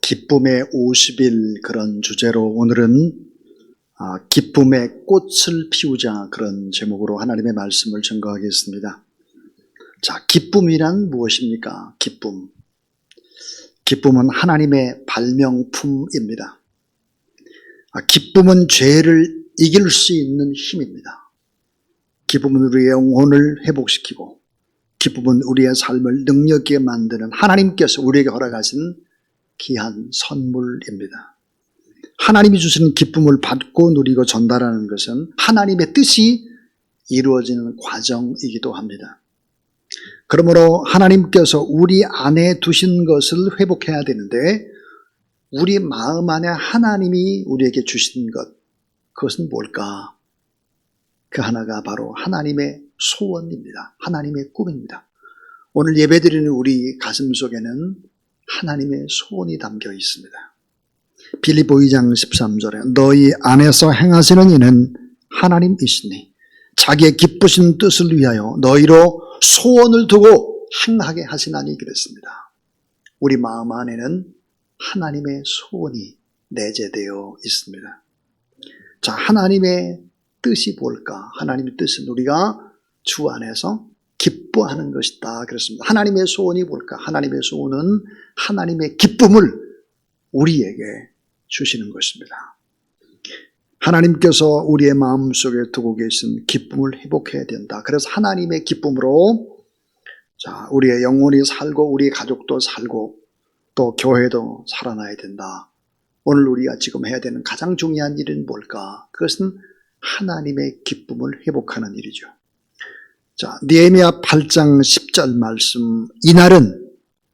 기쁨의 50일 그런 주제로 오늘은 기쁨의 꽃을 피우자 그런 제목으로 하나님의 말씀을 전거하겠습니다. 자, 기쁨이란 무엇입니까? 기쁨은 하나님의 발명품입니다. 기쁨은 죄를 이길 수 있는 힘입니다. 기쁨은 우리의 영혼을 회복시키고 기쁨은 우리의 삶을 능력 있게 만드는 하나님께서 우리에게 허락하신 귀한 선물입니다. 하나님이 주신 기쁨을 받고 누리고 전달하는 것은 하나님의 뜻이 이루어지는 과정이기도 합니다. 그러므로 하나님께서 우리 안에 두신 것을 회복해야 되는데 우리 마음 안에 하나님이 우리에게 주신 것, 그것은 뭘까? 그 하나가 바로 하나님의 소원입니다. 하나님의 꿈입니다. 오늘 예배드리는 우리 가슴 속에는 하나님의 소원이 담겨 있습니다. 빌립보 2장 13절에 너희 안에서 행하시는 이는 하나님이시니 자기의 기쁘신 뜻을 위하여 너희로 소원을 두고 행하게 하시나니 그랬습니다. 우리 마음 안에는 하나님의 소원이 내재되어 있습니다. 자, 하나님의 뜻이 뭘까? 하나님의 뜻은 우리가 주 안에서 기뻐하는 것이다 그랬습니다. 하나님의 소원이 뭘까? 하나님의 소원은 하나님의 기쁨을 우리에게 주시는 것입니다. 하나님께서 우리의 마음속에 두고 계신 기쁨을 회복해야 된다. 그래서 하나님의 기쁨으로 자, 우리의 영혼이 살고 우리 가족도 살고 또 교회도 살아나야 된다. 오늘 우리가 지금 해야 되는 가장 중요한 일은 뭘까? 그것은 하나님의 기쁨을 회복하는 일이죠. 자, 느헤미야 8장 10절 말씀. 이날은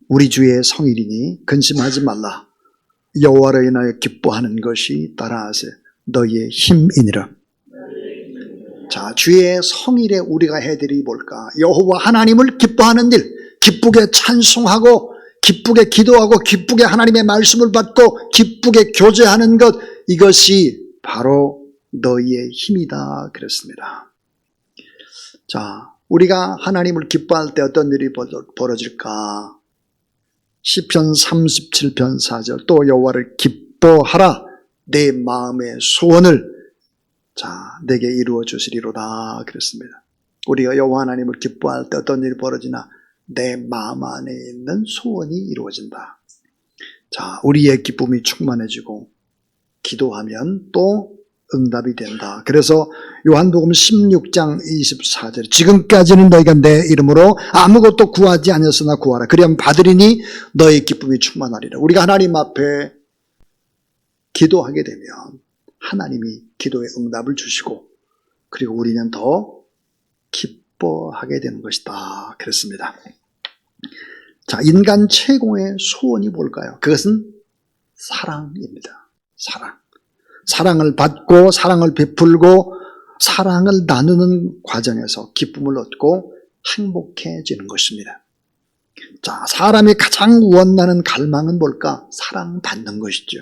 우리 주의 성일이니 근심하지 말라. 여호와로 인하여 기뻐하는 것이 따라하세 너희의 힘이니라. 자, 주의 성일에 우리가 해야 될 일이 뭘까? 여호와 하나님을 기뻐하는 일, 기쁘게 찬송하고 기쁘게 기도하고 기쁘게 하나님의 말씀을 받고 기쁘게 교제하는 것, 이것이 바로 너희의 힘이다 그랬습니다. 자, 우리가 하나님을 기뻐할 때 어떤 일이 벌어질까? 시편 37편 4절 또 여호와를 기뻐하라 내 마음의 소원을 자 내게 이루어 주시리로다 그랬습니다. 우리가 여호와 하나님을 기뻐할 때 어떤 일이 벌어지나? 내 마음 안에 있는 소원이 이루어진다. 자, 우리의 기쁨이 충만해지고 기도하면 또 응답이 된다. 그래서 요한복음 16장 24절 지금까지는 너희가 내 이름으로 아무것도 구하지 아니었으나 구하라. 그리하면 받으리니 너희 기쁨이 충만하리라. 우리가 하나님 앞에 기도하게 되면 하나님이 기도에 응답을 주시고 그리고 우리는 더 기뻐하게 되는 것이다 그랬습니다. 자, 인간 최고의 소원이 뭘까요? 그것은 사랑입니다. 사랑. 사랑을 받고 사랑을 베풀고 사랑을 나누는 과정에서 기쁨을 얻고 행복해지는 것입니다. 자, 사람이 가장 원하는 갈망은 뭘까? 사랑받는 것이죠.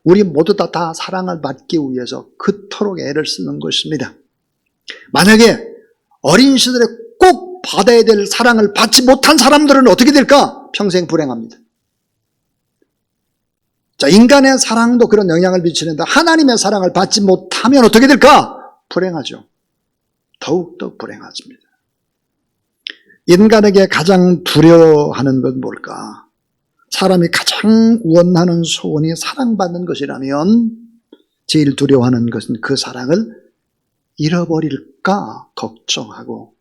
우리 모두 다 사랑을 받기 위해서 그토록 애를 쓰는 것입니다. 만약에 어린 시절에 꼭 받아야 될 사랑을 받지 못한 사람들은 어떻게 될까? 평생 불행합니다. 자, 인간의 사랑도 그런 영향을 미치는데 하나님의 사랑을 받지 못하면 어떻게 될까? 불행하죠. 더욱더 불행해집니다. 인간에게 가장 두려워하는 건 뭘까? 사람이 가장 원하는 소원이 사랑받는 것이라면 제일 두려워하는 것은 그 사랑을 잃어버릴까 걱정하고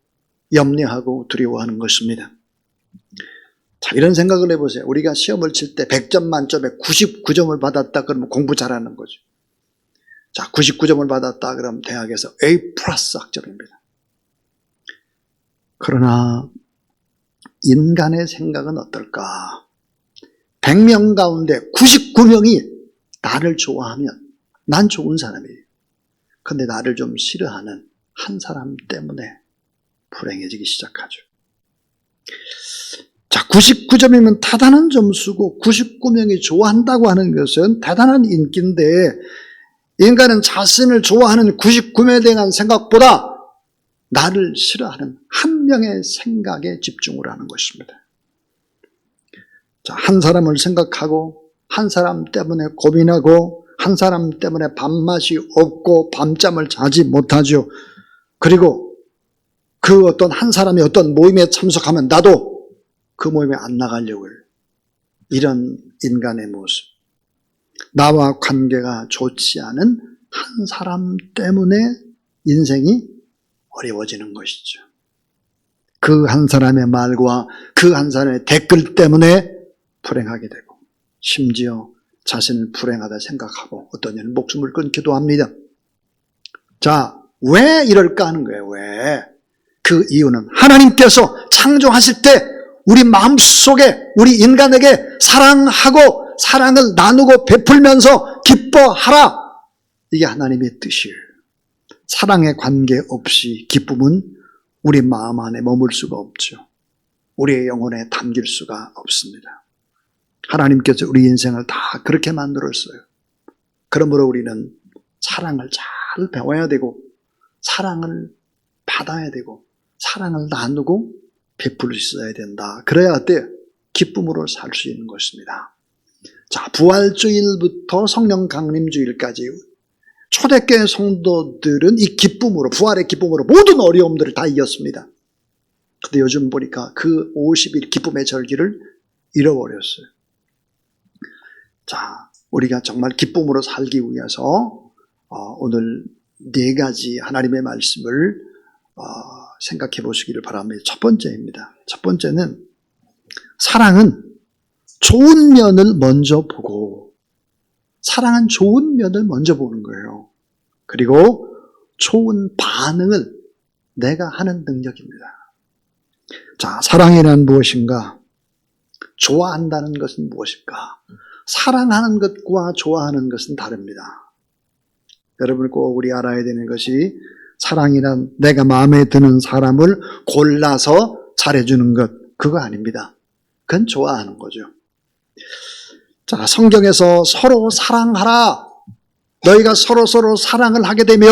염려하고 두려워하는 것입니다. 자, 이런 생각을 해보세요. 우리가 시험을 칠 때 100점 만점에 99점을 받았다 그러면 공부 잘하는 거죠. 자, 99점을 받았다 그러면 대학에서 A 플러스 학점입니다. 그러나 인간의 생각은 어떨까? 100명 가운데 99명이 나를 좋아하면 난 좋은 사람이에요. 근데 나를 좀 싫어하는 한 사람 때문에 불행해지기 시작하죠. 자, 99점이면 대단한 점수고 99명이 좋아한다고 하는 것은 대단한 인기인데 인간은 자신을 좋아하는 99명에 대한 생각보다 나를 싫어하는 한 명의 생각에 집중을 하는 것입니다. 자, 한 사람을 생각하고 한 사람 때문에 고민하고 한 사람 때문에 밥맛이 없고 밤잠을 자지 못하죠. 그리고 그 어떤 한 사람이 어떤 모임에 참석하면 나도 그 모임에 안 나가려고 해요. 이런 인간의 모습. 나와 관계가 좋지 않은 한 사람 때문에 인생이 어려워지는 것이죠. 그 한 사람의 말과 그 한 사람의 댓글 때문에 불행하게 되고 심지어 자신을 불행하다 생각하고 어떤 이는 목숨을 끊기도 합니다. 자, 왜 이럴까 하는 거예요. 왜? 그 이유는 하나님께서 창조하실 때 우리 마음속에 우리 인간에게 사랑하고 사랑을 나누고 베풀면서 기뻐하라. 이게 하나님의 뜻이에요. 사랑에 관계없이 기쁨은 우리 마음 안에 머물 수가 없죠. 우리의 영혼에 담길 수가 없습니다. 하나님께서 우리 인생을 다 그렇게 만들었어요. 그러므로 우리는 사랑을 잘 배워야 되고, 사랑을 받아야 되고, 사랑을 나누고 베풀 수 있어야 된다. 그래야 때 기쁨으로 살 수 있는 것입니다. 자, 부활주일부터 성령 강림주일까지 초대교회 성도들은 이 기쁨으로, 부활의 기쁨으로 모든 어려움들을 다 이겼습니다. 근데 요즘 보니까 그 50일 기쁨의 절기를 잃어버렸어요. 자, 우리가 정말 기쁨으로 살기 위해서 오늘 4가지 하나님의 말씀을 생각해 보시기를 바랍니다. 첫 번째입니다. 첫 번째는 사랑은 좋은 면을 먼저 보고, 사랑은 좋은 면을 먼저 보는 거예요. 그리고 좋은 반응을 내가 하는 능력입니다. 자, 사랑이란 무엇인가? 좋아한다는 것은 무엇일까? 사랑하는 것과 좋아하는 것은 다릅니다. 여러분 꼭 우리 알아야 되는 것이, 사랑이란 내가 마음에 드는 사람을 골라서 잘해주는 것, 그거 아닙니다. 그건 좋아하는 거죠. 자, 성경에서 서로 사랑하라. 너희가 서로 사랑을 하게 되면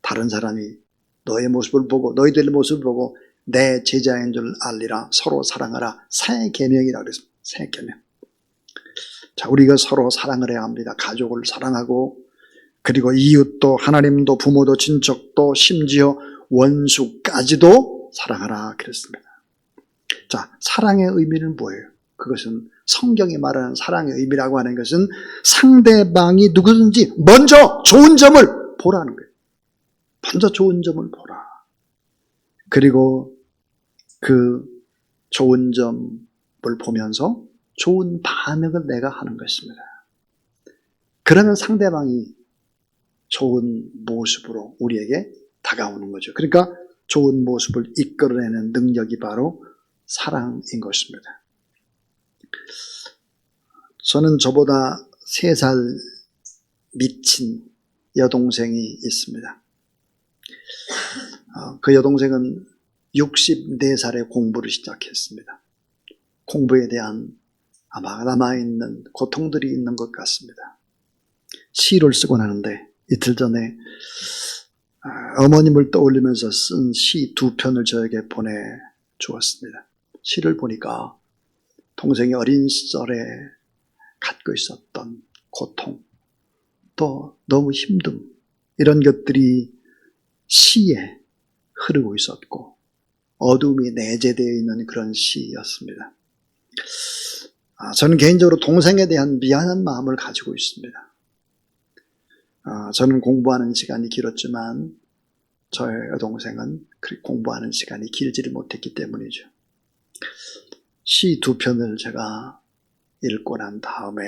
다른 사람이 너의 모습을 보고, 너희들의 모습을 보고 내 제자인 줄 알리라. 서로 사랑하라. 새 계명이라고 그랬습니다. 새 계명. 자, 우리가 서로 사랑을 해야 합니다. 가족을 사랑하고, 그리고 이웃도, 하나님도, 부모도, 친척도, 심지어 원수까지도 사랑하라 그랬습니다. 자, 사랑의 의미는 뭐예요? 그것은 성경이 말하는 사랑의 의미라고 하는 것은 상대방이 누구든지 먼저 좋은 점을 보라는 거예요. 먼저 좋은 점을 보라. 그리고 그 좋은 점을 보면서 좋은 반응을 내가 하는 것입니다. 그러면 상대방이 좋은 모습으로 우리에게 다가오는 거죠. 그러니까 좋은 모습을 이끌어내는 능력이 바로 사랑인 것입니다. 저는 저보다 3살 미친 여동생이 있습니다. 그 여동생은 64살에 공부를 시작했습니다. 공부에 대한 아마 남아있는 고통들이 있는 것 같습니다. 시를 쓰곤 하는데, 이틀 전에 어머님을 떠올리면서 쓴 시 2편을 저에게 보내주었습니다. 시를 보니까 동생이 어린 시절에 갖고 있었던 고통, 또 너무 힘듦, 이런 것들이 시에 흐르고 있었고 어둠이 내재되어 있는 그런 시였습니다. 저는 개인적으로 동생에 대한 미안한 마음을 가지고 있습니다. 저는 공부하는 시간이 길었지만 저의 여동생은 공부하는 시간이 길지를 못했기 때문이죠. 시 2편을 제가 읽고 난 다음에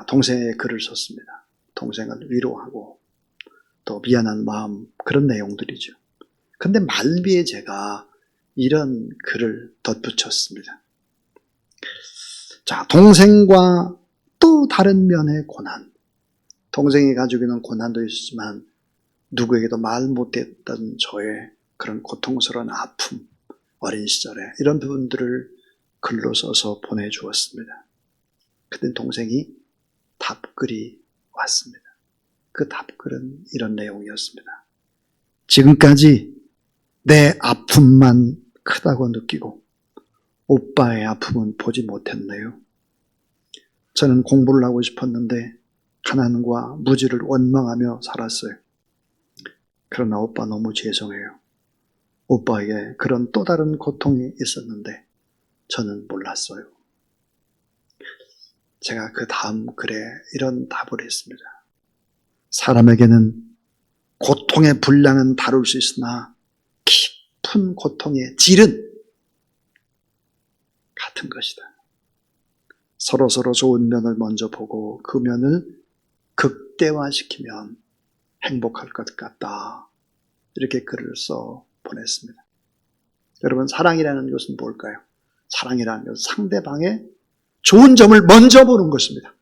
동생의 글을 썼습니다. 동생을 위로하고 또 미안한 마음, 그런 내용들이죠. 근데 말미에 제가 이런 글을 덧붙였습니다. 자, 동생과 또 다른 면의 고난, 동생이 가지고 있는 고난도 있었지만 누구에게도 말 못했던 저의 그런 고통스러운 아픔, 어린 시절에 이런 부분들을 글로 써서 보내주었습니다. 그때 동생이 답글이 왔습니다. 그 답글은 이런 내용이었습니다. 지금까지 내 아픔만 크다고 느끼고 오빠의 아픔은 보지 못했네요. 저는 공부를 하고 싶었는데 가난과 무지를 원망하며 살았어요. 그러나 오빠 너무 죄송해요. 오빠에게 그런 또 다른 고통이 있었는데 저는 몰랐어요. 제가 그 다음 글에 이런 답을 했습니다. 사람에게는 고통의 분량은 다룰 수 있으나 깊은 고통의 질은 같은 것이다. 서로 좋은 면을 먼저 보고 그 면을 극대화시키면 행복할 것 같다. 이렇게 글을 써 보냈습니다. 여러분, 사랑이라는 것은 뭘까요? 사랑이라는 것은 상대방의 좋은 점을 먼저 보는 것입니다.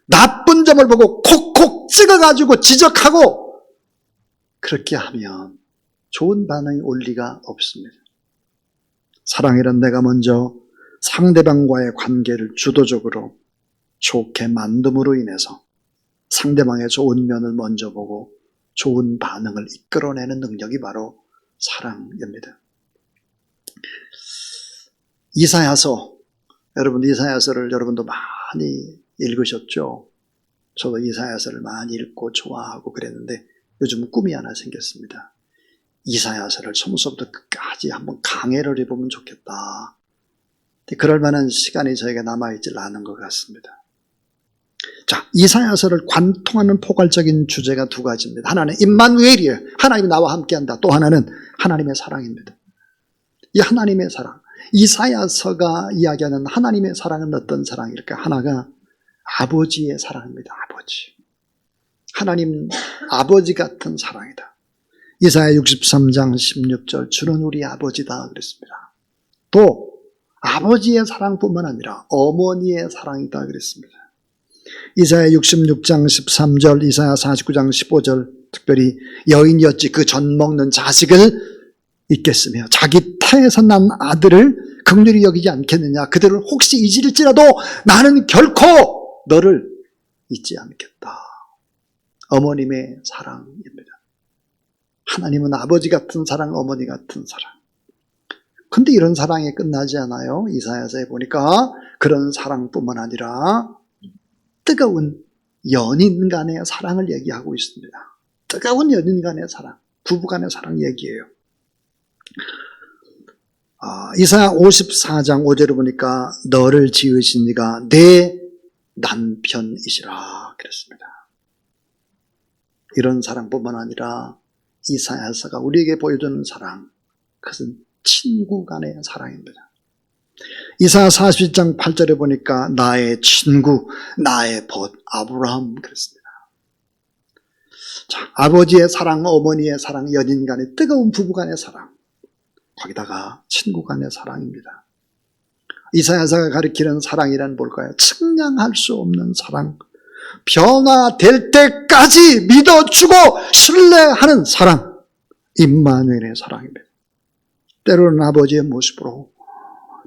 나쁜 점을 보고 콕콕 찍어가지고 지적하고 그렇게 하면 좋은 반응이 올 리가 없습니다. 사랑이란 내가 먼저 상대방과의 관계를 주도적으로 좋게 만듦으로 인해서 상대방의 좋은 면을 먼저 보고 좋은 반응을 이끌어내는 능력이 바로 사랑입니다. 이사야서, 여러분 이사야서를 여러분도 많이 읽으셨죠? 저도 이사야서를 많이 읽고 좋아하고 그랬는데 요즘은 꿈이 하나 생겼습니다. 이사야서를 처음부터 끝까지 한번 강해를 해보면 좋겠다. 그럴 만한 시간이 저에게 남아있질 않은 것 같습니다. 자, 이사야서를 관통하는 포괄적인 주제가 두 가지입니다. 하나는 임마누엘이에요. 하나님이 나와 함께한다. 또 하나는 하나님의 사랑입니다. 이 하나님의 사랑, 이사야서가 이야기하는 하나님의 사랑은 어떤 사랑일까? 하나가 아버지의 사랑입니다. 아버지. 하나님 아버지 같은 사랑이다. 이사야 63장 16절 주는 우리 아버지다 그랬습니다. 또 아버지의 사랑뿐만 아니라 어머니의 사랑이다 그랬습니다. 이사야 66장 13절, 이사야 49장 15절 특별히 여인이 어찌 그 젖 먹는 자식을 잊겠으며 자기 태에서 난 아들을 긍휼히 여기지 않겠느냐. 그들을 혹시 잊을지라도 나는 결코 너를 잊지 않겠다. 어머님의 사랑입니다. 하나님은 아버지 같은 사랑, 어머니 같은 사랑. 근데 이런 사랑이 끝나지 않아요. 이사야서에 보니까 그런 사랑뿐만 아니라 뜨거운 연인 간의 사랑을 얘기하고 있습니다. 뜨거운 연인 간의 사랑, 부부 간의 사랑 얘기예요. 이사야 54장 5절을 보니까 너를 지으신 이가 내 남편이시라 그랬습니다. 이런 사랑뿐만 아니라 이사야서가 우리에게 보여주는 사랑, 그것은 친구 간의 사랑입니다. 이사야 40장 8절에 보니까 나의 친구, 나의 벗 아브라함 그랬습니다. 자, 아버지의 사랑, 어머니의 사랑, 연인 간의 뜨거운 부부 간의 사랑, 거기다가 친구 간의 사랑입니다. 이사야서가 가리키는 사랑이란 뭘까요? 측량할 수 없는 사랑, 변화될 때까지 믿어주고 신뢰하는 사랑, 임마누엘의 사랑입니다. 때로는 아버지의 모습으로,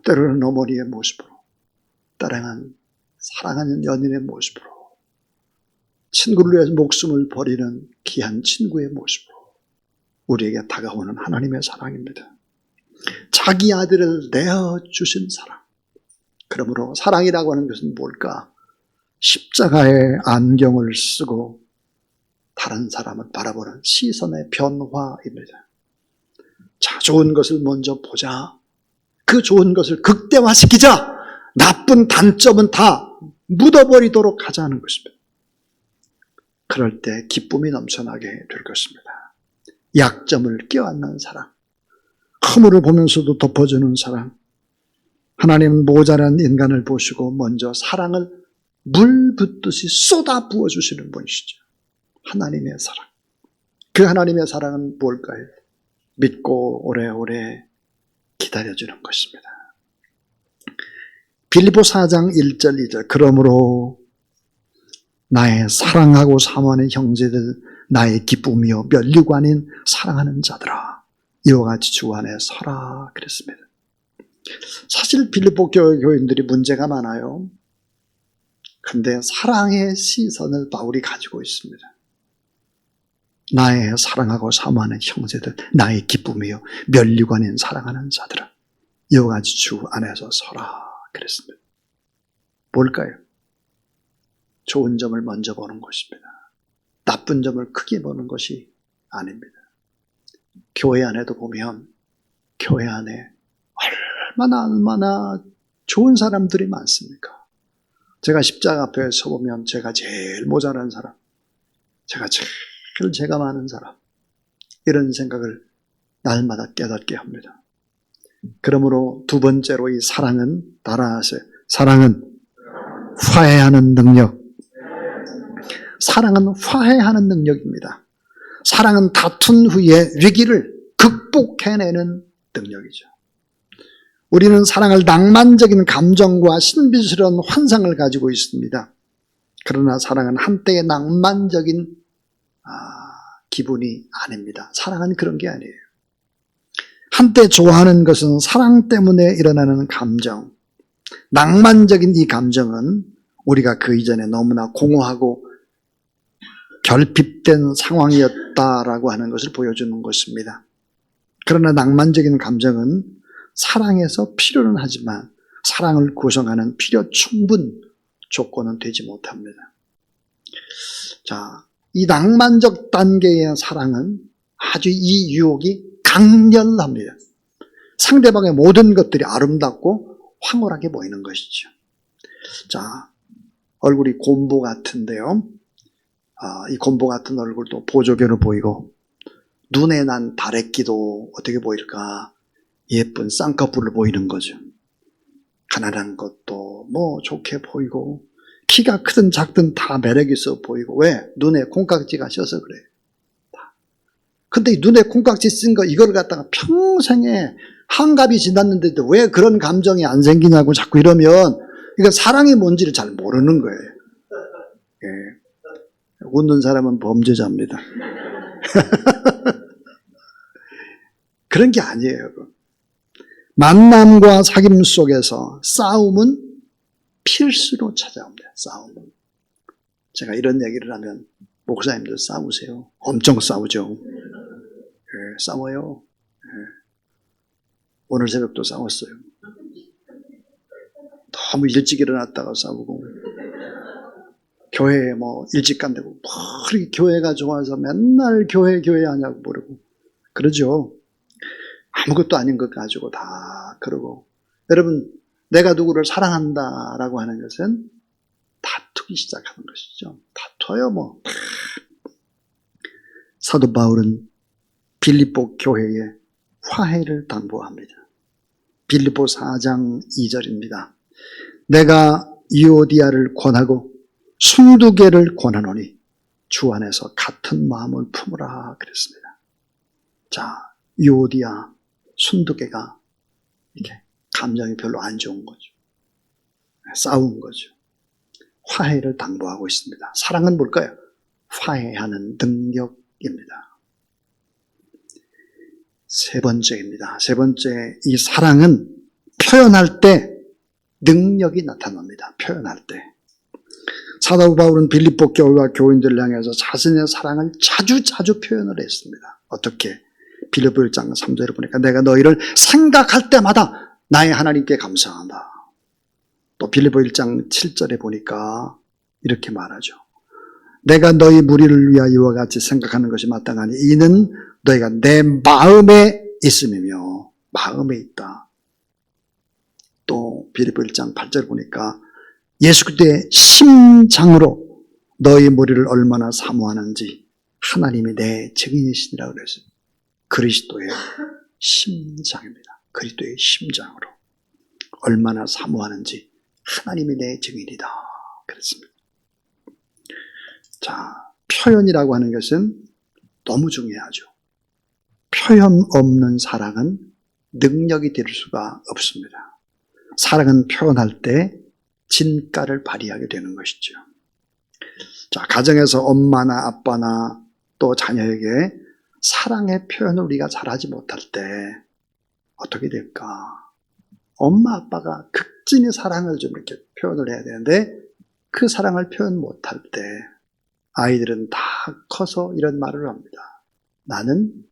때로는 어머니의 모습으로, 때로는 사랑하는 연인의 모습으로, 친구를 위해서 목숨을 버리는 귀한 친구의 모습으로 우리에게 다가오는 하나님의 사랑입니다. 자기 아들을 내어주신 사랑. 그러므로 사랑이라고 하는 것은 뭘까? 십자가의 안경을 쓰고 다른 사람을 바라보는 시선의 변화입니다. 자, 좋은 것을 먼저 보자. 그 좋은 것을 극대화시키자. 나쁜 단점은 다 묻어버리도록 하자는 것입니다. 그럴 때 기쁨이 넘쳐나게 될 것입니다. 약점을 껴안는 사랑, 허물을 보면서도 덮어주는 사랑. 하나님은 모자란 인간을 보시고 먼저 사랑을 물 붓듯이 쏟아 부어주시는 분이시죠. 하나님의 사랑. 그 하나님의 사랑은 뭘까요? 믿고 오래오래 기다려주는 것입니다. 빌립보 4장 1절 2절 그러므로 나의 사랑하고 사모하는 형제들, 나의 기쁨이요 면류가 아닌 사랑하는 자들아, 이와 같이 주 안에 서라 그랬습니다. 사실 빌립보 교인들이 문제가 많아요. 근데 사랑의 시선을 바울이 가지고 있습니다. 나의 사랑하고 사모하는 형제들, 나의 기쁨이요 면류가 아닌 사랑하는 자들아, 이와 같이 주 안에서 서라 그랬습니다. 뭘까요? 좋은 점을 먼저 보는 것입니다. 나쁜 점을 크게 보는 것이 아닙니다. 교회 안에도 보면 교회 안에 얼마나 좋은 사람들이 많습니까? 제가 십자가 앞에 서보면 제가 제일 모자란 사람, 제가 많은 사람, 이런 생각을 날마다 깨닫게 합니다. 그러므로 두 번째로 이 사랑은, 따라하세요. 사랑은 화해하는 능력. 사랑은 화해하는 능력입니다. 사랑은 다툰 후에 위기를 극복해내는 능력이죠. 우리는 사랑을 낭만적인 감정과 신비스러운 환상을 가지고 있습니다. 그러나 사랑은 한때의 낭만적인 기분이 아닙니다. 사랑은 그런 게 아니에요. 한때 좋아하는 것은 사랑 때문에 일어나는 감정, 낭만적인 이 감정은 우리가 그 이전에 너무나 공허하고 결핍된 상황이었다라고 하는 것을 보여주는 것입니다. 그러나 낭만적인 감정은 사랑에서 필요는 하지만 사랑을 구성하는 필요 충분 조건은 되지 못합니다. 자, 이 낭만적 단계의 사랑은 아주 이 유혹이 강렬합니다. 상대방의 모든 것들이 아름답고 황홀하게 보이는 것이죠. 자, 얼굴이 곰보 같은데요. 이 곰보 같은 얼굴도 보조개로 보이고 눈에 난 다래끼도 어떻게 보일까? 예쁜 쌍꺼풀로 보이는 거죠. 가난한 것도 뭐 좋게 보이고 키가 크든 작든 다 매력 있어 보이고 왜? 눈에 콩깍지가 씌어서 그래요. 근데 이 눈에 콩깍지 쓴 거 이걸 갖다가 평생에 한갑이 지났는데도 왜 그런 감정이 안 생기냐고 자꾸 이러면 이건 사랑이 뭔지를 잘 모르는 거예요. 예. 웃는 사람은 범죄자입니다. 그런 게 아니에요. 만남과 사귐 속에서 싸움은 필수로 찾아옵니다. 싸움은. 제가 이런 얘기를 하면 목사님들 싸우세요. 엄청 싸우죠. 예, 싸워요. 예. 오늘 새벽도 싸웠어요. 너무 일찍 일어났다가 싸우고 교회에 뭐 일찍 간다고 뭐 이렇게 교회가 좋아서 맨날 교회 하냐고 모르고 그러죠. 아무것도 아닌 것 가지고 다 그러고. 여러분, 내가 누구를 사랑한다라고 하는 것은 다투기 시작하는 것이죠. 다퉈요 뭐. 사도 바울은 빌립보 교회에 화해를 당부합니다. 빌립보 4장 2절입니다. 내가 유오디아를 권하고 순두개를 권하노니 주 안에서 같은 마음을 품으라 그랬습니다. 자, 유오디아, 순두개가 이렇게 감정이 별로 안 좋은 거죠. 싸운 거죠. 화해를 당부하고 있습니다. 사랑은 뭘까요? 화해하는 능력입니다. 세 번째입니다. 세 번째, 이 사랑은 표현할 때 능력이 나타납니다. 표현할 때. 사도 바울은 빌립보 교회와 교인들을 향해서 자신의 사랑을 자주 표현을 했습니다. 어떻게? 빌립보 1장 3절을 보니까 내가 너희를 생각할 때마다 나의 하나님께 감사한다. 또 빌립보 1장 7절에 보니까 이렇게 말하죠. 내가 너희 무리를 위하여 이와 같이 생각하는 것이 마땅하니 이는 너희가 내 마음에 있음이며 마음에 있다. 또 빌립보 1장 8절 보니까 예수 그리스도의 심장으로 너희 무리를 얼마나 사모하는지 하나님이 내 증인이시니라 그랬어요. 그리스도의 심장입니다. 그리스도의 심장으로 얼마나 사모하는지 하나님이 내 증인이다 그랬습니다. 자, 표현이라고 하는 것은 너무 중요하죠. 표현 없는 사랑은 능력이 될 수가 없습니다. 사랑은 표현할 때 진가를 발휘하게 되는 것이죠. 자, 가정에서 엄마나 아빠나 또 자녀에게 사랑의 표현을 우리가 잘하지 못할 때 어떻게 될까? 엄마 아빠가 극진히 사랑을 좀 이렇게 표현을 해야 되는데 그 사랑을 표현 못할 때 아이들은 다 커서 이런 말을 합니다. 나는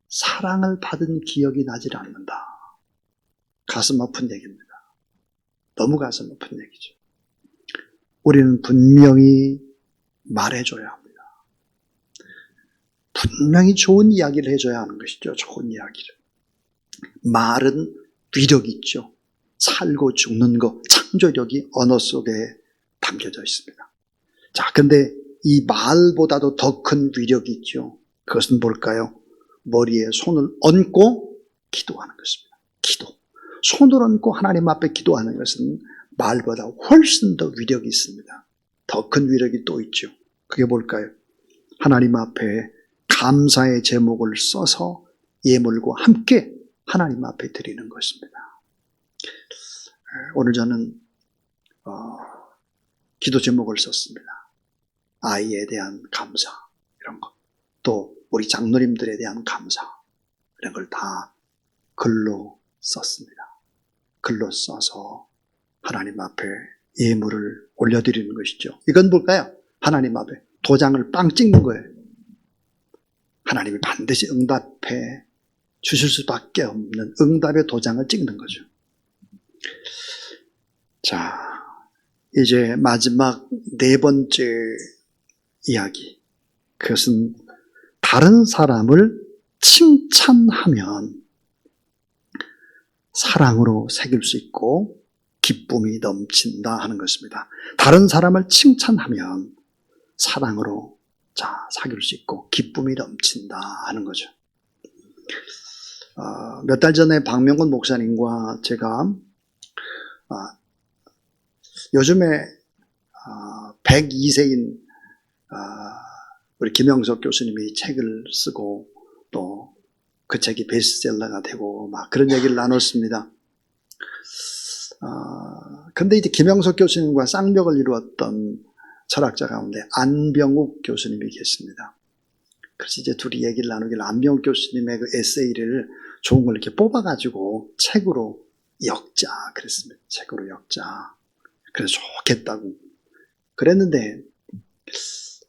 사랑을 받은 기억이 나질 않는다. 가슴 아픈 얘기입니다. 너무 가슴 아픈 얘기죠. 우리는 분명히 말해줘야 합니다. 분명히 좋은 이야기를 해줘야 하는 것이죠. 좋은 이야기를. 말은 위력이 있죠. 살고 죽는 거, 창조력이 언어 속에 담겨져 있습니다. 자, 근데 이 말보다도 더 큰 위력이 있죠. 그것은 뭘까요? 머리에 손을 얹고 기도하는 것입니다. 기도. 손을 얹고 하나님 앞에 기도하는 것은 말보다 훨씬 더 위력이 있습니다. 더 큰 위력이 또 있죠. 그게 뭘까요? 하나님 앞에 감사의 제목을 써서 예물과 함께 하나님 앞에 드리는 것입니다. 오늘 저는 기도 제목을 썼습니다. 아이에 대한 감사, 이런 것. 또 우리 장로님들에 대한 감사, 이런 걸 다 글로 썼습니다. 글로 써서 하나님 앞에 예물을 올려드리는 것이죠. 이건 뭘까요? 하나님 앞에 도장을 빵 찍는 거예요. 하나님이 반드시 응답해 주실 수밖에 없는 응답의 도장을 찍는 거죠. 자, 이제 마지막 네 번째 이야기. 그것은 다른 사람을 칭찬하면 사랑으로 새길 수 있고 기쁨이 넘친다 하는 것입니다. 다른 사람을 칭찬하면 사랑으로 사귈 수 있고 기쁨이 넘친다 하는 거죠. 몇 달 전에 박명근 목사님과 제가 요즘에 102세인 우리 김영석 교수님이 책을 쓰고 또 그 책이 베스트셀러가 되고 막 그런 얘기를 나눴습니다. 근데 이제 김영석 교수님과 쌍벽을 이루었던 철학자 가운데 안병욱 교수님이 계십니다. 그래서 이제 둘이 얘기를 나누길래 안병욱 교수님의 그 에세이를 좋은 걸 이렇게 뽑아가지고 책으로 엮자 그랬습니다. 책으로 엮자. 그래서 좋겠다고 그랬는데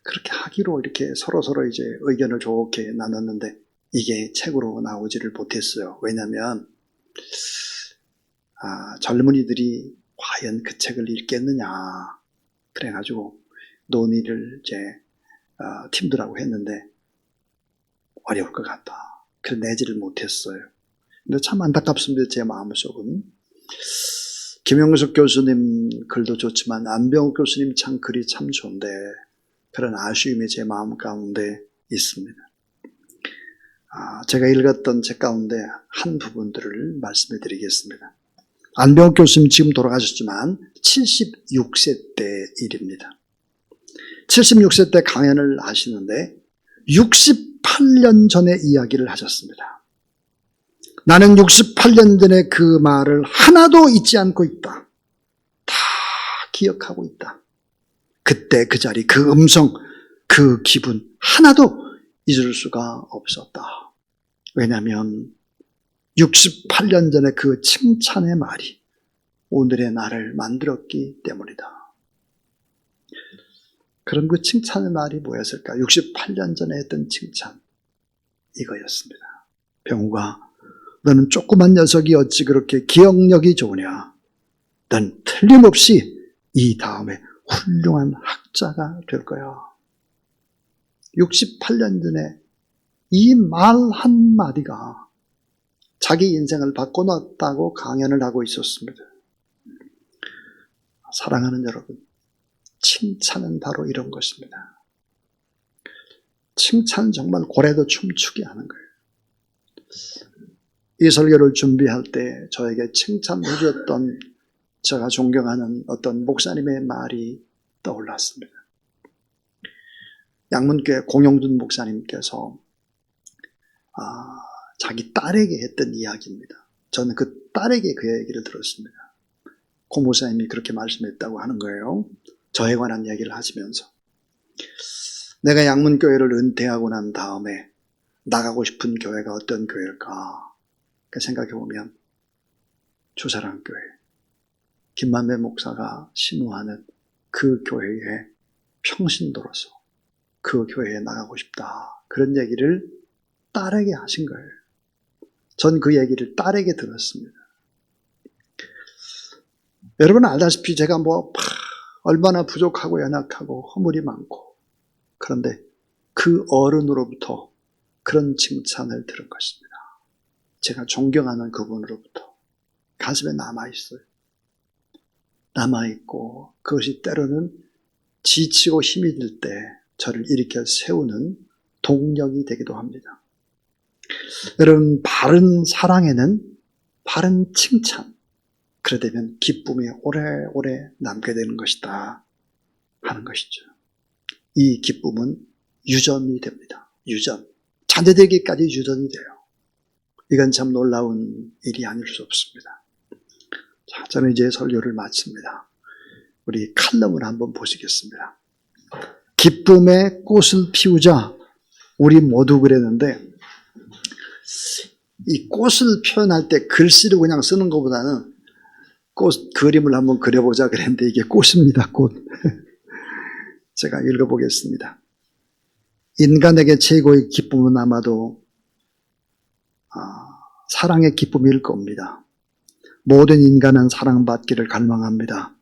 그렇게 하기로 이렇게 서로 이제 의견을 좋게 나눴는데 이게 책으로 나오지를 못했어요. 왜냐하면 젊은이들이 과연 그 책을 읽겠느냐 그래가지고 논의를 이제 팀들하고 했는데 어려울 것 같다. 그래서 내지를 못했어요. 근데 참 안타깝습니다. 제 마음속은. 김영석 교수님 글도 좋지만 안병욱 교수님 참 글이 참 좋은데 그런 아쉬움이 제 마음 가운데 있습니다. 제가 읽었던 책 가운데 한 부분들을 말씀해 드리겠습니다. 안병욱 교수님 지금 돌아가셨지만 76세 때 일입니다. 76세 때 강연을 하시는데 68년 전의 이야기를 하셨습니다. 나는 68년 전에 그 말을 하나도 잊지 않고 있다. 다 기억하고 있다. 그때 그 자리, 그 음성, 그 기분 하나도 잊을 수가 없었다. 왜냐하면 68년 전에 그 칭찬의 말이 오늘의 나를 만들었기 때문이다. 그럼 그 칭찬의 말이 뭐였을까? 68년 전에 했던 칭찬 이거였습니다. 병우가 너는 조그만 녀석이 어찌 그렇게 기억력이 좋으냐? 넌 틀림없이 이 다음에 훌륭한 학자가 될 거야. 68년 전에 이 말 한마디가 자기 인생을 바꿔놨다고 강연을 하고 있었습니다. 사랑하는 여러분, 칭찬은 바로 이런 것입니다. 칭찬 정말 고래도 춤추게 하는 거예요. 이 설교를 준비할 때 저에게 칭찬해 주셨던 제가 존경하는 어떤 목사님의 말이 떠올랐습니다. 양문교회 공영준 목사님께서 자기 딸에게 했던 이야기입니다. 저는 그 딸에게 그 얘기를 들었습니다. 고 목사님이 그렇게 말씀했다고 하는 거예요. 저에 관한 이야기를 하시면서 내가 양문교회를 은퇴하고 난 다음에 나가고 싶은 교회가 어떤 교회일까 생각해보면 주사랑교회, 김만배 목사가 신우하는 그 교회에 평신도로서 그 교회에 나가고 싶다. 그런 얘기를 딸에게 하신 거예요. 전 그 얘기를 딸에게 들었습니다. 여러분 알다시피 제가 얼마나 부족하고 연약하고 허물이 많고 그런데 그 어른으로부터 그런 칭찬을 들은 것입니다. 제가 존경하는 그분으로부터 가슴에 남아있어요. 남아있고 그것이 때로는 지치고 힘이 들 때 저를 일으켜 세우는 동력이 되기도 합니다. 여러분 바른 사랑에는 바른 칭찬 그러되면 기쁨이 오래오래 남게 되는 것이다 하는 것이죠. 이 기쁨은 유전이 됩니다. 유전. 자녀되기까지 유전이 돼요. 이건 참 놀라운 일이 아닐 수 없습니다. 자, 저는 이제 설교를 마칩니다. 우리 칼럼을 한번 보시겠습니다. 기쁨의 꽃을 피우자. 우리 모두 그랬는데 이 꽃을 표현할 때 글씨로 그냥 쓰는 것보다는 꽃 그림을 한번 그려보자 그랬는데 이게 꽃입니다. 꽃. 제가 읽어보겠습니다. 인간에게 최고의 기쁨은 아마도 사랑의 기쁨일 겁니다. 모든 인간은 사랑받기를 갈망합니다.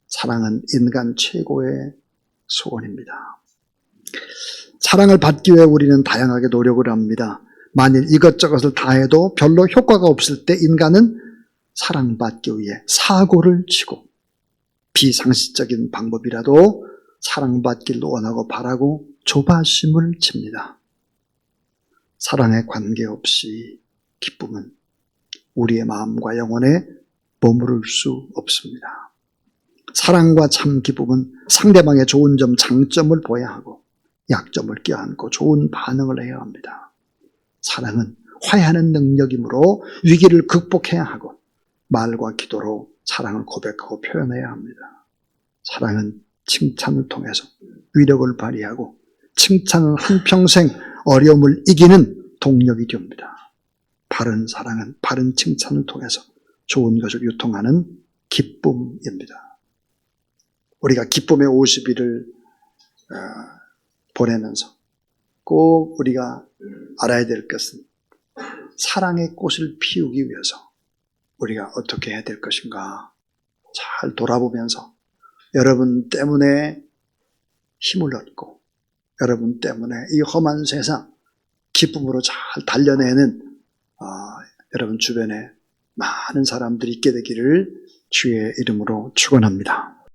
사랑은 인간 최고의 소원입니다. 사랑을 받기 위해 우리는 다양하게 노력을 합니다. 만일 이것저것을 다 해도 별로 효과가 없을 때 인간은 사랑받기 위해 사고를 치고 비상식적인 방법이라도 사랑받기를 원하고 바라고 조바심을 칩니다. 사랑에 관계없이 기쁨은 우리의 마음과 영혼에 머무를 수 없습니다. 사랑과 참 기쁨은 상대방의 좋은 점, 장점을 보아야 하고 약점을 껴안고 좋은 반응을 해야 합니다. 사랑은 화해하는 능력이므로 위기를 극복해야 하고 말과 기도로 사랑을 고백하고 표현해야 합니다. 사랑은 칭찬을 통해서 위력을 발휘하고 칭찬은 한평생 어려움을 이기는 동력이 됩니다. 바른 사랑은 바른 칭찬을 통해서 좋은 것을 유통하는 기쁨입니다. 우리가 기쁨의 50일을 보내면서 꼭 우리가 알아야 될 것은 사랑의 꽃을 피우기 위해서 우리가 어떻게 해야 될 것인가 잘 돌아보면서 여러분 때문에 힘을 얻고 여러분 때문에 이 험한 세상 기쁨으로 잘 달려내는 여러분 주변에 많은 사람들이 있게 되기를 주의 이름으로 축원합니다.